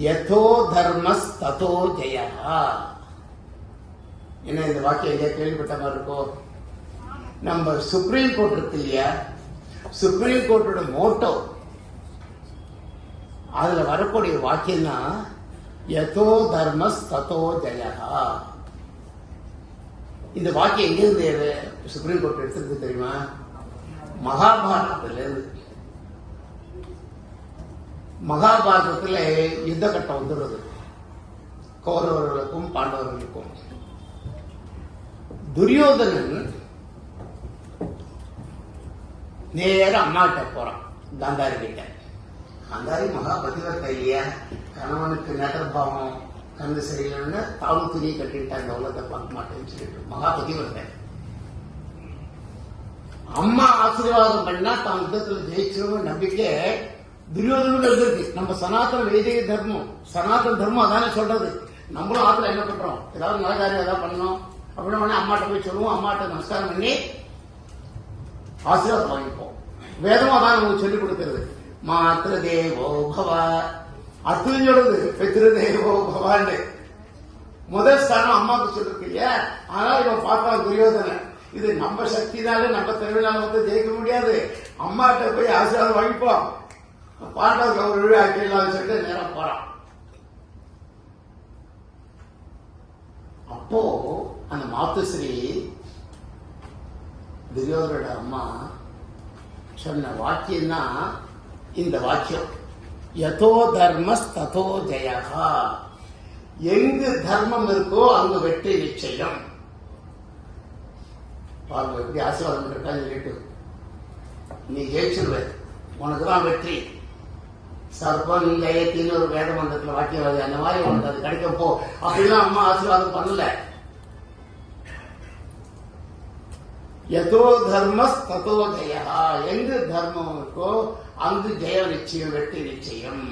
யதோ தர்மஸ் ததோ ஜெயா. என்ன இந்த வாக்கியம் எங்கேயா கேள்விப்பட்ட மாதிரி இருக்கோ? நம்ம சுப்ரீம் கோர்ட் இருக்கு இல்லையா, சுப்ரீம் கோர்ட்டோட மோட்டோ அதுல வரக்கூடிய வாக்கியம் தான் யதோ தர்மஸ் ததோ ஜெயா. இந்த வாக்கியம் எங்கிருந்து சுப்ரீம் கோர்ட் எடுத்திருக்கு தெரியுமா? மகாபாரதத்துல இருந்து. மகாபாரதத்துல யுத்த கட்டம் வந்துடுறது கௌரவர்களுக்கும் பாண்டவர்களுக்கும். துரியோதனன் நேர அம்மாட்ட போறான், காந்தாரி கிட்ட. காந்தாரி மகாபதிவத்தை இல்லையா, கணவனுக்கு நேட்டர்பாவம் கண்ணு சரியில்லைன்னு தாவும் துணியை கட்டிட்டு அந்த உலகத்தை பார்க்க மாட்டேன்னு சொல்லிட்டு மகாபதிவத்தை. அம்மா ஆசீர்வாதம் பண்ணா தான் யுத்தத்துல ஜெயிச்சிருவோம் நம்பிக்கை துரியோதனுக்கு இருந்திருக்கு. நம்ம சனாதன வைதிக தர்மம், சனாதன தர்மம் அதானே சொல்றது. நம்மளும் ஆத்துல என்ன பண்றோம், ஏதாவது நல்ல காரியம் ஏதாவது பண்ணணும் அப்படின்னு அம்மாட்ட போய் சொல்லுவோம், அம்மாட்ட நமஸ்காரம் பண்ணி ஆசீர்வாதம் வாங்கிப்போம். வேதமும் அதான் நமக்கு சொல்லிக் கொடுக்கிறது. மாத்திரு தேவோ பவ, அத்துன்னு சொல்றது பித்ரு தேவோ பவான்னு. முதல் ஸ்தானம் அம்மாவுக்கு சொல்லிருக்கு இல்லையா. ஆனால் இவன் பார்க்கலாம் துரியோதனன், இது நம்ம சக்தினால நம்ம திறமையினால வந்து ஜெயிக்க முடியாது, அம்மாட்ட போய் ஆசீர்வாதம் வாங்கிப்போம், பாண்டவர்கள் ஒரு விழா ஆக்கிடலாம் சொல்லிட்டு நேரம் போறான். அப்போ அந்த மாத்துஸ்ரீ துரியோதனோட அம்மா சொன்ன வாக்கியம் தான் இந்த வாக்கியம், யதோ தர்மஸ் ததோ ஜெயா. எங்கு தர்மம் இருக்கோ அங்கு வெற்றி நிச்சயம். பாருங்க எப்படி ஆசீர்வாதம் இருக்கான்னு சொல்லிட்டு, நீ ஜெயிச்சிருவ, உனக்குதான் வெற்றி. சர்வம் ஜெயத்தின்னு ஒரு வேத மந்திரத்துல வாக்கியம் வருது, அந்த மாதிரி உனக்கு அது கிடைக்க போ அப்படிலாம் அம்மா ஆசீர்வாதம் பண்ணல. யதோ தர்மஸ் ததோ ஜெயா, எங்கு தர்மம் இருக்கோ அங்கு ஜெய நிச்சயம், வெற்றி நிச்சயம்.